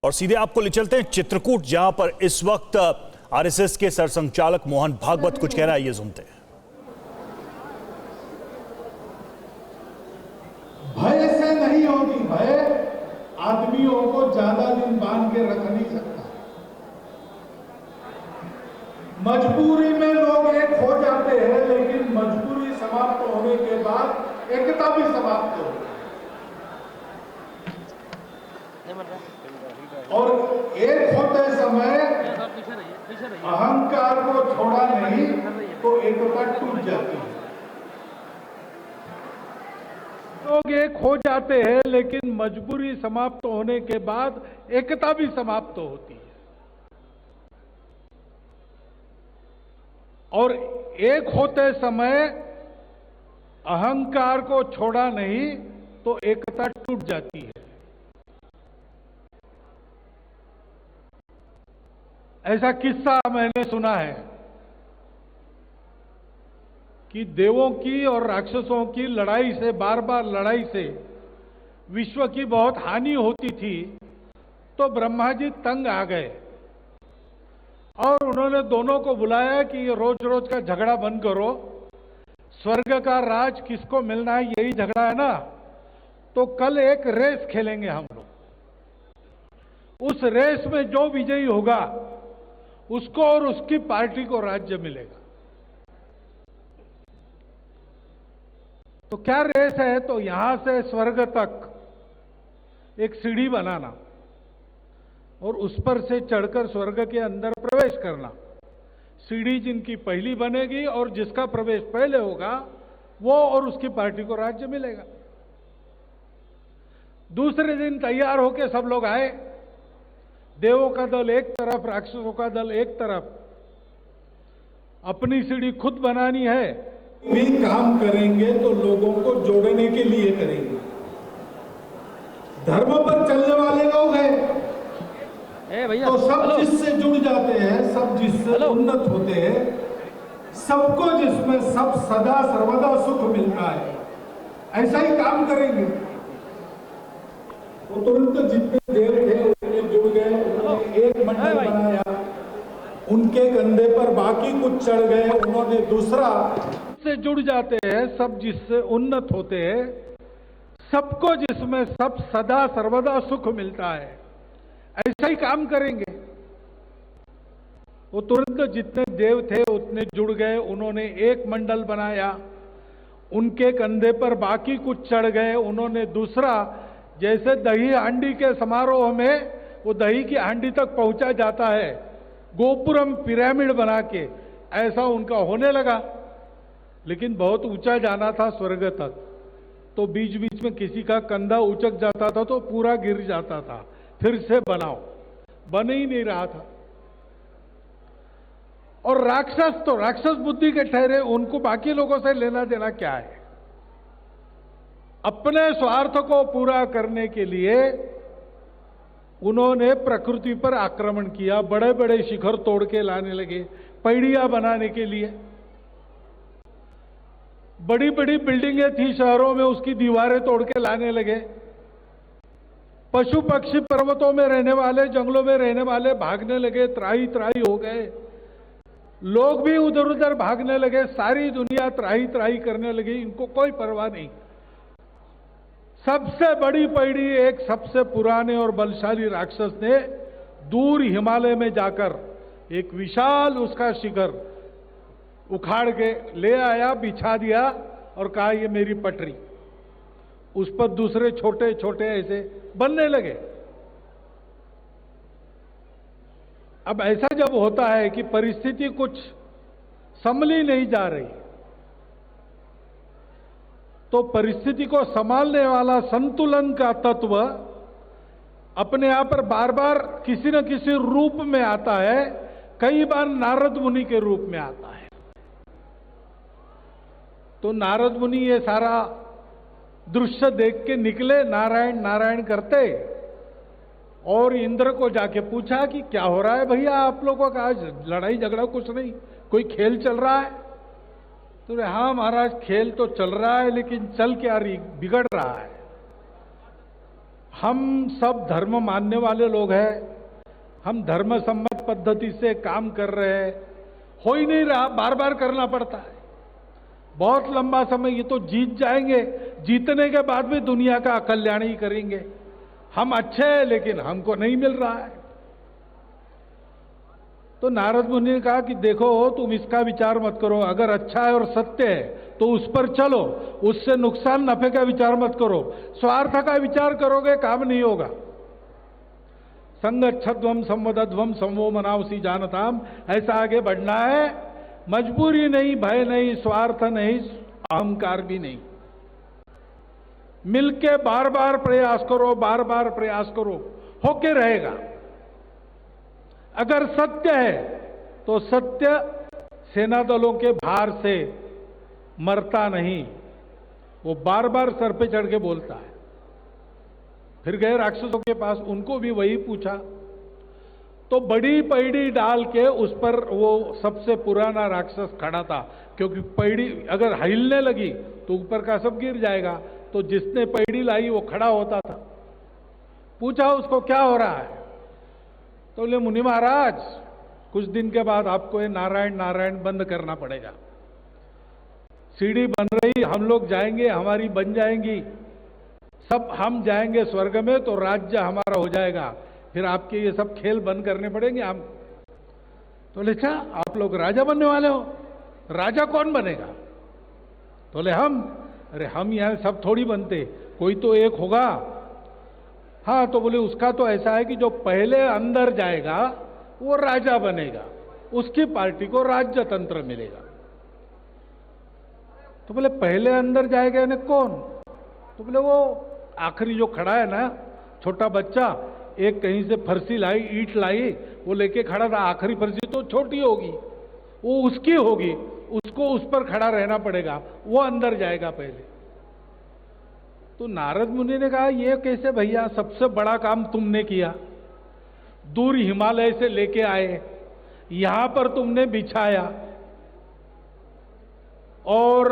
और सीधे आपको ले चलते हैं चित्रकूट, जहां पर इस वक्त आरएसएस के सरसंघचालक मोहन भागवत कुछ कह रहा है, ये सुनते हैं। भय से नहीं होगी, भय आदमियों को ज्यादा दिन बांध के रख नहीं सकता। मजबूरी में लोग एक हो जाते हैं, लेकिन मजबूरी समाप्त होने के बाद एकता भी समाप्त हो। और एक होते समय अहंकार को छोड़ा नहीं तो एकता टूट जाती है। लोग एक हो जाते हैं, लेकिन मजबूरी समाप्त होने के बाद एकता भी समाप्त होती है। और एक होते समय अहंकार को छोड़ा नहीं तो एकता टूट जाती है। ऐसा किस्सा मैंने सुना है कि देवों की और राक्षसों की लड़ाई से, बार बार लड़ाई से विश्व की बहुत हानि होती थी, तो ब्रह्मा जी तंग आ गए और उन्होंने दोनों को बुलाया कि ये रोज रोज का झगड़ा बंद करो, स्वर्ग का राज किसको मिलना है यही झगड़ा है ना, तो कल एक रेस खेलेंगे हम लोग। उस रेस में जो विजयी होगा उसको और उसकी पार्टी को राज्य मिलेगा। तो क्या रेस है? तो यहां से स्वर्ग तक एक सीढ़ी बनाना और उस पर से चढ़कर स्वर्ग के अंदर प्रवेश करना। सीढ़ी जिनकी पहली बनेगी और जिसका प्रवेश पहले होगा वो और उसकी पार्टी को राज्य मिलेगा। दूसरे दिन तैयार होकर सब लोग आए, देवों का दल एक तरफ, राक्षसों का दल एक तरफ। अपनी सीढ़ी खुद बनानी है। भी काम करेंगे तो लोगों को जोड़ने के लिए करेंगे। धर्म पर चलने वाले लोग हैं तो सब जिससे जुड़ जाते हैं, सब जिससे उन्नत होते हैं, सबको जिसमें सब सदा सर्वदा सुख मिलता है, ऐसा ही काम करेंगे। वो तुरंत जितने देव थे उतने जुड़ गए, उन्होंने एक मंडल बनाया, उनके कंधे पर बाकी कुछ चढ़ गए, उन्होंने दूसरा से जुड़ जाते हैं, सब जिससे उन्नत होते हैं, सबको जिसमें सब सदा सर्वदा सुख मिलता है, ऐसा ही काम करेंगे। वो तुरंत जितने देव थे उतने जुड़ गए, उन्होंने एक मंडल बनाया, उनके कंधे पर बाकी कुछ चढ़ गए, उन्होंने दूसरा। जैसे दही हांडी के समारोह में वो दही की हांडी तक पहुंचा जाता है गोपुरम पिरामिड बना के, ऐसा उनका होने लगा। लेकिन बहुत ऊंचा जाना था स्वर्ग तक, तो बीच बीच में किसी का कंधा उचक जाता था तो पूरा गिर जाता था, फिर से बनाओ, बन ही नहीं रहा था। और राक्षस तो राक्षस बुद्धि के ठहरे, उनको बाकी लोगों से लेना देना क्या है? अपने स्वार्थ को पूरा करने के लिए उन्होंने प्रकृति पर आक्रमण किया, बड़े बड़े शिखर तोड़ के लाने लगे पहाड़ियां बनाने के लिए। बड़ी बड़ी बिल्डिंगें थी शहरों में, उसकी दीवारें तोड़ के लाने लगे। पशु पक्षी पर्वतों में रहने वाले, जंगलों में रहने वाले भागने लगे, त्राही त्राही हो गए। लोग भी उधर उधर भागने लगे, सारी दुनिया त्राही त्राही करने लगी, इनको कोई परवाह नहीं। सबसे बड़ी पहाड़ी एक सबसे पुराने और बलशाली राक्षस ने दूर हिमालय में जाकर एक विशाल उसका शिखर उखाड़ के ले आया, बिछा दिया और कहा ये मेरी पटरी। उस पर दूसरे छोटे छोटे ऐसे बनने लगे। अब ऐसा जब होता है कि परिस्थिति कुछ संभली नहीं जा रही, तो परिस्थिति को संभालने वाला संतुलन का तत्व अपने आप पर बार बार किसी न किसी रूप में आता है। कई बार नारद मुनि के रूप में आता है। तो नारद मुनि ये सारा दृश्य देख के निकले, नारायण नारायण करते, और इंद्र को जाके पूछा कि क्या हो रहा है भैया आप लोगों का? आज लड़ाई झगड़ा कुछ नहीं, कोई खेल चल रहा है? तो हाँ महाराज खेल तो चल रहा है, लेकिन चल क्या रही, बिगड़ रहा है। हम सब धर्म मानने वाले लोग हैं, हम धर्म सम्मत पद्धति से काम कर रहे हैं, हो ही नहीं रहा, बार बार करना पड़ता है। बहुत लंबा समय, ये तो जीत जाएंगे, जीतने के बाद भी दुनिया का कल्याण ही करेंगे। हम अच्छे हैं लेकिन हमको नहीं मिल रहा है। तो नारद मुनि ने कहा कि देखो तुम इसका विचार मत करो, अगर अच्छा है और सत्य है तो उस पर चलो, उससे नुकसान नफे का विचार मत करो। स्वार्थ का विचार करोगे काम नहीं होगा। संगच्छध्वम संवदध्वम समो मनावसी जानताम, ऐसा आगे बढ़ना है। मजबूरी नहीं, भय नहीं, स्वार्थ नहीं, अहंकार भी नहीं। मिलके बार बार प्रयास करो, बार बार प्रयास करो, होके रहेगा। अगर सत्य है तो सत्य सेना दलों के भार से मरता नहीं, वो बार बार सर पे चढ़ के बोलता है। फिर गए राक्षसों के पास, उनको भी वही पूछा तो बड़ी पैड़ी डाल के उस पर वो सबसे पुराना राक्षस खड़ा था, क्योंकि पैड़ी अगर हिलने लगी तो ऊपर का सब गिर जाएगा। तो जिसने पैड़ी लाई वो खड़ा होता था। पूछा उसको क्या हो रहा है, तो बोले मुनि महाराज कुछ दिन के बाद आपको ये नारायण नारायण बंद करना पड़ेगा। सीढ़ी बन रही, हम लोग जाएंगे, हमारी बन जाएंगी, सब हम जाएंगे स्वर्ग में तो राज्य हमारा हो जाएगा, फिर आपके ये सब खेल बंद करने पड़ेंगे हम। तो बोले अच्छा आप लोग राजा बनने वाले हो, राजा कौन बनेगा? तो बोले हम। अरे हम यहां सब थोड़ी बनते, कोई तो एक होगा। हाँ, तो बोले उसका तो ऐसा है कि जो पहले अंदर जाएगा वो राजा बनेगा, उसकी पार्टी को राज्य तंत्र मिलेगा। तो बोले पहले अंदर जाएगा यानी कौन? तो बोले वो आखिरी जो खड़ा है ना, छोटा बच्चा, एक कहीं से फरसी लाई, ईंट लाई, वो लेके खड़ा था। आखिरी फरसी तो छोटी होगी, वो उसकी होगी, उसको उस पर खड़ा रहना पड़ेगा, वो अंदर जाएगा पहले। तो नारद मुनि ने कहा ये कैसे भैया, सबसे बड़ा काम तुमने किया, दूर हिमालय से लेके आए, यहां पर तुमने बिछाया, और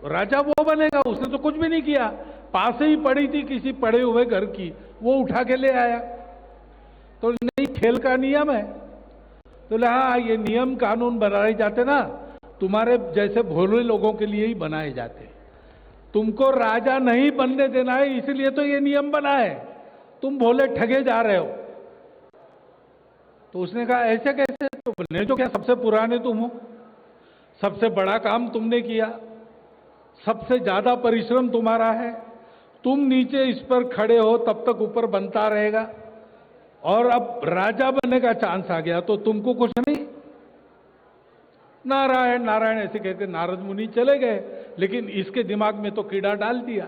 राजा वो बनेगा? उसने तो कुछ भी नहीं किया, पास ही पड़ी थी किसी पड़े हुए घर की, वो उठा के ले आया। तो नहीं, खेल का नियम है। तो हाँ, ये नियम कानून बनाए जाते ना तुम्हारे जैसे भोले लोगों के लिए ही बनाए जाते, तुमको राजा नहीं बनने देना है, इसलिए तो ये नियम बना है, तुम भोले ठगे जा रहे हो। तो उसने कहा ऐसे कैसे? तो बोले तो क्या सबसे पुराने तुम हो, सबसे बड़ा काम तुमने किया, सबसे ज्यादा परिश्रम तुम्हारा है, तुम नीचे इस पर खड़े हो तब तक ऊपर बनता रहेगा, और अब राजा बनने का चांस आ गया तो तुमको कुछ नहीं। नारायण नारायण ऐसे कहते नारद मुनि चले गए, लेकिन इसके दिमाग में तो कीड़ा डाल दिया।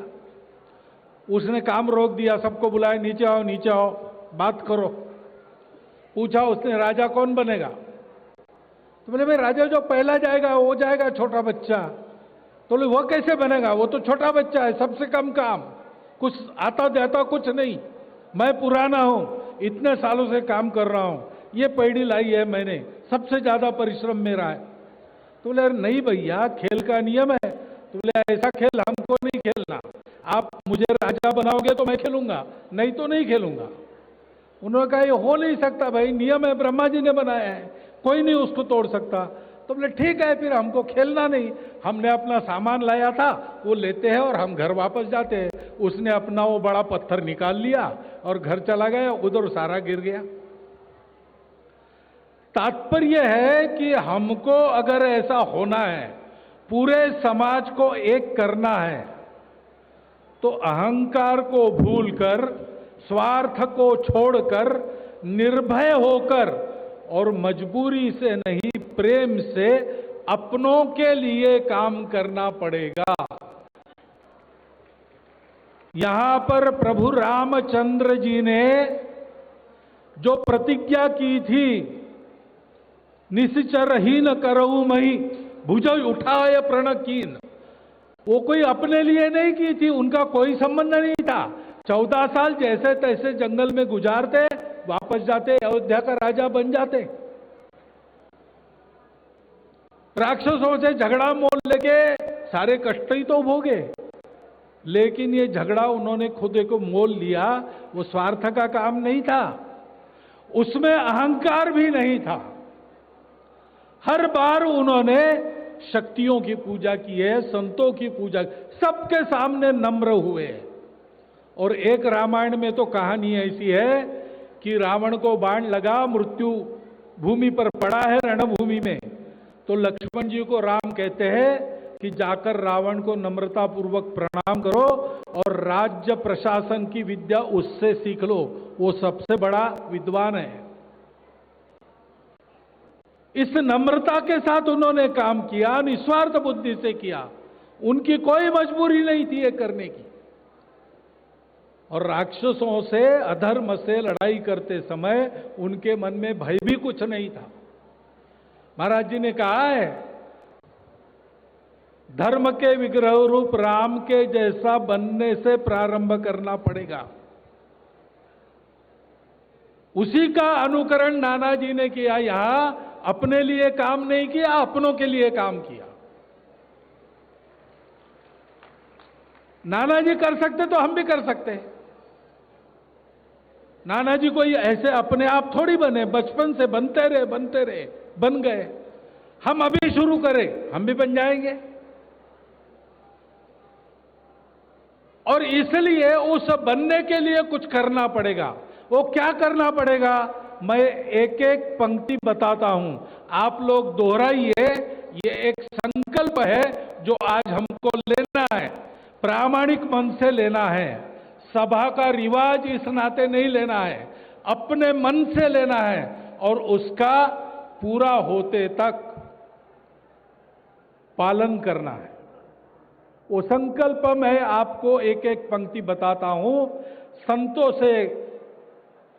उसने काम रोक दिया, सबको बुलाया, नीचे आओ नीचे आओ, बात करो। पूछा उसने राजा कौन बनेगा? तो बोले भाई राजा जो पहला जाएगा वो जाएगा, छोटा बच्चा। तो बोले वो कैसे बनेगा, वो तो छोटा बच्चा है, सबसे कम काम, कुछ आता जाता कुछ नहीं, मैं पुराना हूं, इतने सालों से काम कर रहा हूं, ये पैड़ी लाई है मैंने, सबसे ज्यादा परिश्रम मेरा है। तो बोले नहीं भैया खेल का नियम है। तो बोले ऐसा खेल हमको नहीं खेलना, आप मुझे राजा बनाओगे तो मैं खेलूंगा, नहीं तो नहीं खेलूंगा। उन्होंने कहा ये हो नहीं सकता भाई, नियम है, ब्रह्मा जी ने बनाया है, कोई नहीं उसको तोड़ सकता। तो बोले ठीक है, फिर हमको खेलना नहीं, हमने अपना सामान लाया था वो लेते हैं और हम घर वापस जाते हैं। उसने अपना वो बड़ा पत्थर निकाल लिया और घर चला गया, उधर सारा गिर गया। तात्पर्य है कि हमको अगर ऐसा होना है, पूरे समाज को एक करना है, तो अहंकार को भूलकर, स्वार्थ को छोड़कर, निर्भय होकर और मजबूरी से नहीं प्रेम से अपनों के लिए काम करना पड़ेगा। यहां पर प्रभु रामचंद्र जी ने जो प्रतिज्ञा की थी, निश्चरहीन करऊ मही भुजौ उठाए प्रण कीन, वो कोई अपने लिए नहीं की थी, उनका कोई संबंध नहीं था। 14 साल जैसे तैसे जंगल में गुजारते, वापस जाते, अयोध्या का राजा बन जाते। राक्षसों से झगड़ा मोल लेके सारे कष्ट ही तो भोगे। लेकिन ये झगड़ा उन्होंने खुद को मोल लिया, वो स्वार्थ का काम नहीं था, उसमें अहंकार भी नहीं था। हर बार उन्होंने शक्तियों की पूजा की है, संतों की पूजा, सबके सामने नम्र हुए। और एक रामायण में तो कहानी ऐसी है कि रावण को बाण लगा, मृत्यु भूमि पर पड़ा है, रणभूमि में, तो लक्ष्मण जी को राम कहते हैं कि जाकर रावण को नम्रता पूर्वक प्रणाम करो और राज्य प्रशासन की विद्या उससे सीख लो, वो सबसे बड़ा विद्वान है। इस नम्रता के साथ उन्होंने काम किया, निस्वार्थ बुद्धि से किया, उनकी कोई मजबूरी नहीं थी ये करने की। और राक्षसों से, अधर्म से लड़ाई करते समय उनके मन में भय भी कुछ नहीं था। महाराज जी ने कहा है, धर्म के विग्रह रूप राम के जैसा बनने से प्रारंभ करना पड़ेगा। उसी का अनुकरण नाना जी ने किया। यहां अपने लिए काम नहीं किया, अपनों के लिए काम किया। नाना जी कर सकते तो हम भी कर सकते हैं। नाना जी कोई ऐसे अपने आप थोड़ी बने, बचपन से बनते रहे, बन गए। हम अभी शुरू करें, हम भी बन जाएंगे। और इसलिए उस बनने के लिए कुछ करना पड़ेगा। वो क्या करना पड़ेगा, मैं एक एक पंक्ति बताता हूं, आप लोग दोहराइए। ये एक संकल्प है जो आज हमको लेना है, प्रामाणिक मन से लेना है। सभा का रिवाज इस नाते नहीं लेना है, अपने मन से लेना है और उसका पूरा होते तक पालन करना है। वो संकल्प मैं आपको एक एक पंक्ति बताता हूं। संतों से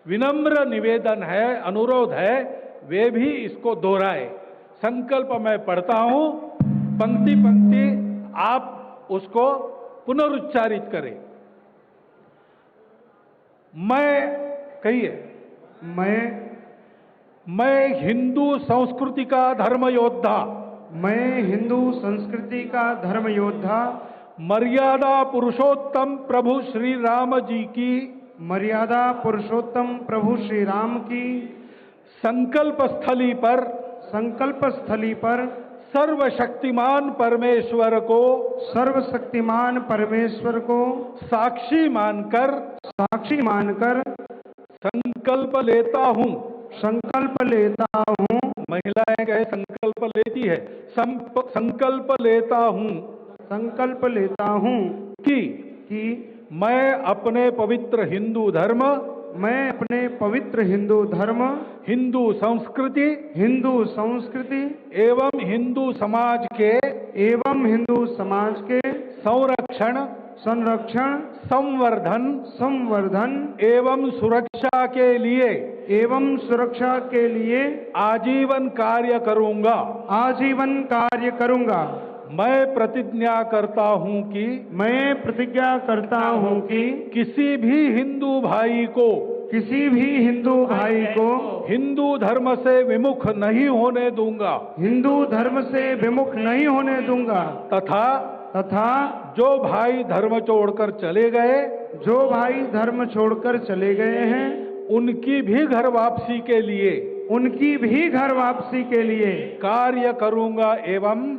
विनम्र निवेदन है, अनुरोध है, वे भी इसको दोहराए। संकल्प मैं पढ़ता हूं, पंक्ति पंक्ति आप उसको पुनरुच्चारित करें। मैं, कहिए, मैं हिंदू संस्कृति का धर्म योद्धा, मैं हिंदू संस्कृति का धर्म योद्धा, मर्यादा पुरुषोत्तम प्रभु श्री राम जी की, मर्यादा पुरुषोत्तम प्रभु श्री राम की संकल्प स्थली पर सर्वशक्तिमान परमेश्वर को, सर्वशक्तिमान परमेश्वर को साक्षी मानकर संकल्प लेता हूं, महिलाएं कहे संकल्प लेती है, संकल्प लेता हूं कि मैं अपने पवित्र हिंदू धर्म, हिंदू संस्कृति एवं हिंदू समाज के संरक्षण, संवर्धन एवं सुरक्षा के लिए आजीवन कार्य करूंगा। मैं प्रतिज्ञा करता हूं कि किसी भी हिंदू भाई को हिंदू धर्म से विमुख नहीं होने दूंगा, तथा जो भाई धर्म छोड़कर चले गए हैं, उनकी भी घर वापसी के लिए कार्य करूंगा एवं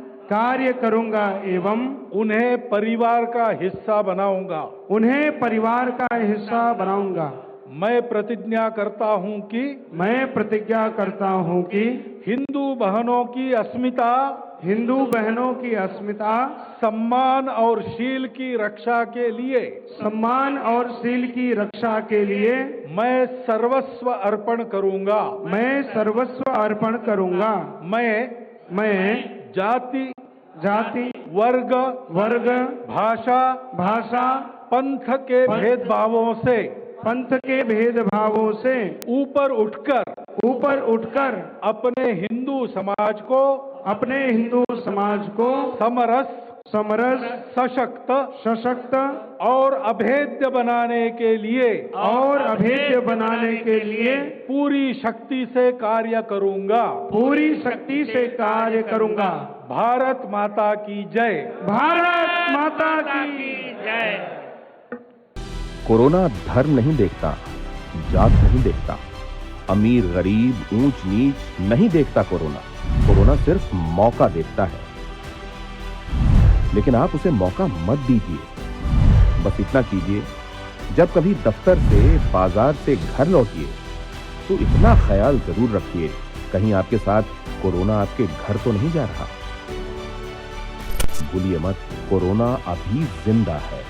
उन्हें परिवार का हिस्सा बनाऊंगा। मैं प्रतिज्ञा करता हूं कि हिंदू बहनों की अस्मिता, सम्मान और शील की रक्षा के लिए मैं सर्वस्व अर्पण करूंगा। मैं जाति, वर्ग, भाषा, पंथ के भेदभावों से ऊपर उठकर अपने हिंदू समाज को समरस, समरस, सशक्त सशक्त और अभेद्य बनाने के लिए और अभेद्य बनाने के लिए पूरी शक्ति से कार्य करूंगा। पूरी शक्ति से कार्य करूंगा। भारत माता की जय। भारत माता की जय। कोरोना धर्म नहीं देखता, जात नहीं देखता, अमीर गरीब ऊंच नीच नहीं देखता। कोरोना सिर्फ मौका देखता है, लेकिन आप उसे मौका मत दीजिए। बस इतना कीजिए, जब कभी दफ्तर से बाजार से घर लौटिए तो इतना ख्याल जरूर रखिए कहीं आपके साथ कोरोना आपके घर तो नहीं जा रहा। भूलिए मत, कोरोना अभी जिंदा है।